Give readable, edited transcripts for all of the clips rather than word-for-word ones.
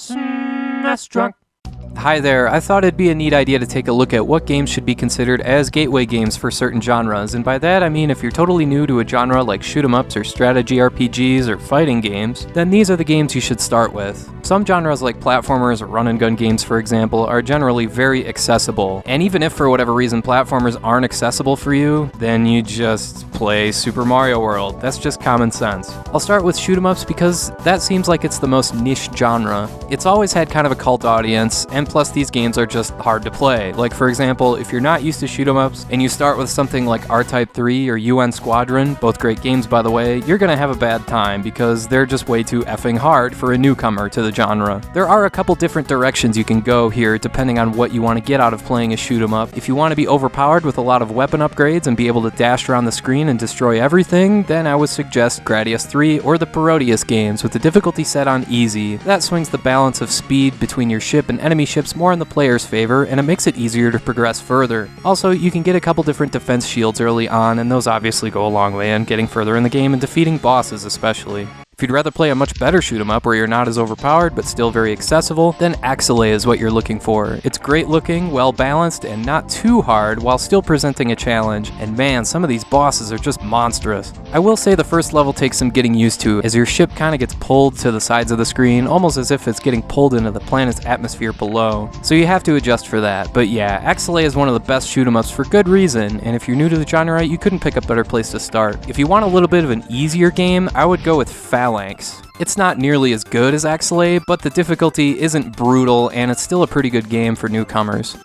SNESdrunk. Hi there, I thought it'd be a neat idea to take a look at what games should be considered as gateway games for certain genres, and by that I mean if you're totally new to a genre like shoot-'em-ups or strategy RPGs or fighting games, then these are the games you should start with. Some genres like platformers or run-and-gun games, for example, are generally very accessible, and even if for whatever reason platformers aren't accessible for you, then you just play Super Mario World. That's just common sense. I'll start with shoot-'em-ups because that seems like it's the most niche genre. It's always had kind of a cult audience, and plus these games are just hard to play. Like for example, if you're not used to shoot-'em-ups and you start with something like R-Type 3 or UN Squadron, both great games by the way, you're gonna have a bad time because they're just way too effing hard for a newcomer to the genre. There are a couple different directions you can go here depending on what you want to get out of playing a shoot-'em-up. If you want to be overpowered with a lot of weapon upgrades and be able to dash around the screen and destroy everything, then I would suggest Gradius 3 or the Parodius games with the difficulty set on easy. That swings the balance of speed between your ship and enemy ships more in the player's favor, and it makes it easier to progress further. Also, you can get a couple different defense shields early on, and those obviously go a long way in getting further in the game and defeating bosses especially. If you'd rather play a much better shoot-'em-up where you're not as overpowered but still very accessible, then Axelay is what you're looking for. It's great looking, well balanced, and not too hard while still presenting a challenge, and man, some of these bosses are just monstrous. I will say the first level takes some getting used to, as your ship kinda gets pulled to the sides of the screen, almost as if it's getting pulled into the planet's atmosphere below, so you have to adjust for that. But yeah, Axelay is one of the best shoot-'em-ups for good reason, and if you're new to the genre, you couldn't pick a better place to start. If you want a little bit of an easier game, I would go with Phalanx. It's not nearly as good as Axelay, but the difficulty isn't brutal, and it's still a pretty good game for newcomers.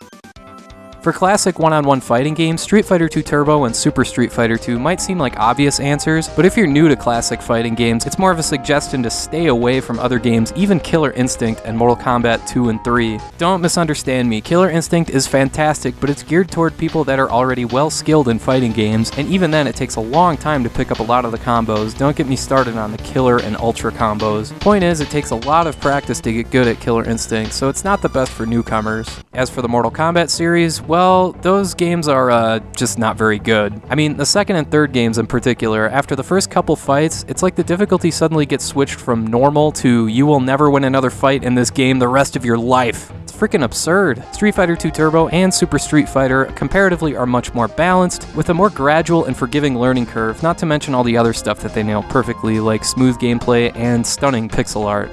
For classic one-on-one fighting games, Street Fighter II Turbo and Super Street Fighter II might seem like obvious answers, but if you're new to classic fighting games, it's more of a suggestion to stay away from other games, even Killer Instinct and Mortal Kombat 2 and 3. Don't misunderstand me, Killer Instinct is fantastic, but it's geared toward people that are already well skilled in fighting games, and even then it takes a long time to pick up a lot of the combos. Don't get me started on the Killer and Ultra combos. Point is, it takes a lot of practice to get good at Killer Instinct, so it's not the best for newcomers. As for the Mortal Kombat series, well, those games are just not very good. I mean, the second and third games in particular, after the first couple fights, it's like the difficulty suddenly gets switched from normal to you will never win another fight in this game the rest of your life. It's freaking absurd. Street Fighter II Turbo and Super Street Fighter comparatively are much more balanced, with a more gradual and forgiving learning curve, not to mention all the other stuff that they nail perfectly, like smooth gameplay and stunning pixel art.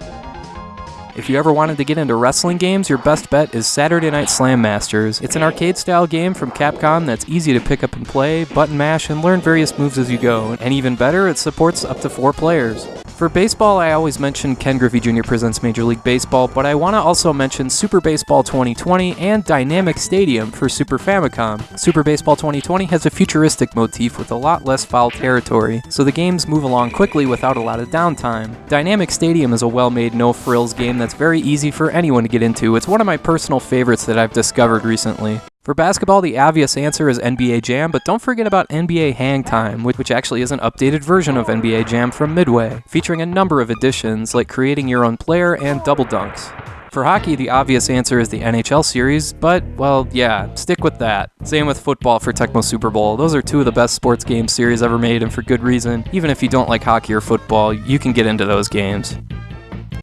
If you ever wanted to get into wrestling games, your best bet is Saturday Night Slam Masters. It's an arcade-style game from Capcom that's easy to pick up and play, button mash, and learn various moves as you go. And even better, it supports up to 4 players. For baseball, I always mention Ken Griffey Jr. Presents Major League Baseball, but I want to also mention Super Baseball 2020 and Dynamic Stadium for Super Famicom. Super Baseball 2020 has a futuristic motif with a lot less foul territory, so the games move along quickly without a lot of downtime. Dynamic Stadium is a well-made, no-frills game that's very easy for anyone to get into. It's one of my personal favorites that I've discovered recently. For basketball, the obvious answer is NBA Jam, but don't forget about NBA Hang Time, which actually is an updated version of NBA Jam from Midway, featuring a number of additions like creating your own player and double dunks. For hockey, the obvious answer is the NHL series, but, well, yeah, stick with that. Same with football for Tecmo Super Bowl. Those are two of the best sports game series ever made, and for good reason. Even if you don't like hockey or football, you can get into those games.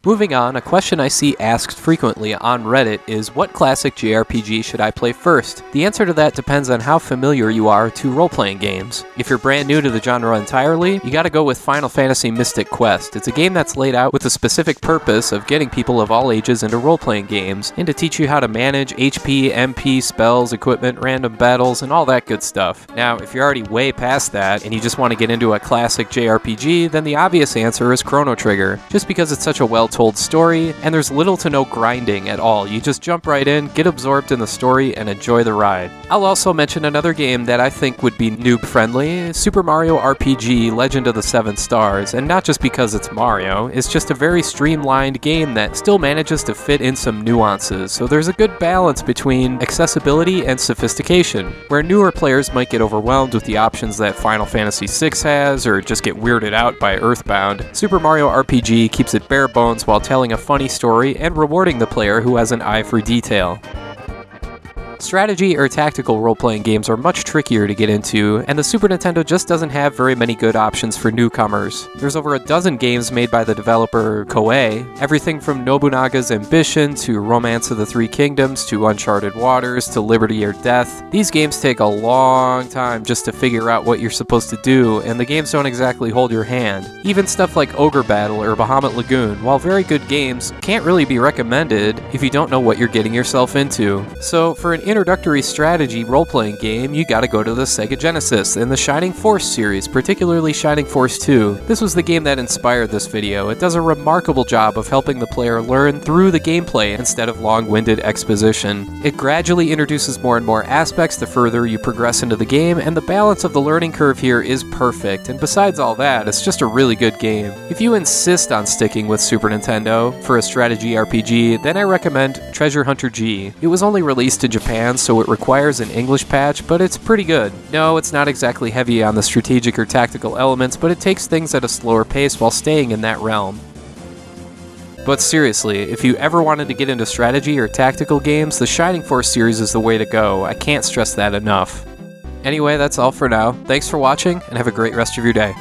Moving on, a question I see asked frequently on Reddit is, what classic JRPG should I play first? The answer to that depends on how familiar you are to role-playing games. If you're brand new to the genre entirely, you gotta go with Final Fantasy Mystic Quest. It's a game that's laid out with the specific purpose of getting people of all ages into role-playing games, and to teach you how to manage HP, MP, spells, equipment, random battles, and all that good stuff. Now, if you're already way past that, and you just want to get into a classic JRPG, then the obvious answer is Chrono Trigger, just because it's such a well-told story, and there's little to no grinding at all. You just jump right in, get absorbed in the story, and enjoy the ride. I'll also mention another game that I think would be noob-friendly, Super Mario RPG Legend of the Seven Stars, and not just because it's Mario, it's just a very streamlined game that still manages to fit in some nuances, so there's a good balance between accessibility and sophistication. Where newer players might get overwhelmed with the options that Final Fantasy VI has, or just get weirded out by Earthbound, Super Mario RPG keeps it bare bones while telling a funny story and rewarding the player who has an eye for detail. Strategy or tactical role-playing games are much trickier to get into, and the Super Nintendo just doesn't have very many good options for newcomers. There's over a dozen games made by the developer Koei, everything from Nobunaga's Ambition to Romance of the Three Kingdoms to Uncharted Waters to Liberty or Death. These games take a long time just to figure out what you're supposed to do, and the games don't exactly hold your hand. Even stuff like Ogre Battle or Bahamut Lagoon, while very good games, can't really be recommended if you don't know what you're getting yourself into. So for an introductory strategy role-playing game, you gotta go to the Sega Genesis and the Shining Force series, particularly Shining Force 2. This was the game that inspired this video. It does a remarkable job of helping the player learn through the gameplay instead of long-winded exposition. It gradually introduces more and more aspects the further you progress into the game, and the balance of the learning curve here is perfect, and besides all that, it's just a really good game. If you insist on sticking with Super Nintendo for a strategy RPG, then I recommend Treasure Hunter G. It was only released in Japan, so it requires an English patch, but it's pretty good. No, it's not exactly heavy on the strategic or tactical elements, but it takes things at a slower pace while staying in that realm. But seriously, if you ever wanted to get into strategy or tactical games, the Shining Force series is the way to go. I can't stress that enough. Anyway, that's all for now. Thanks for watching, and have a great rest of your day.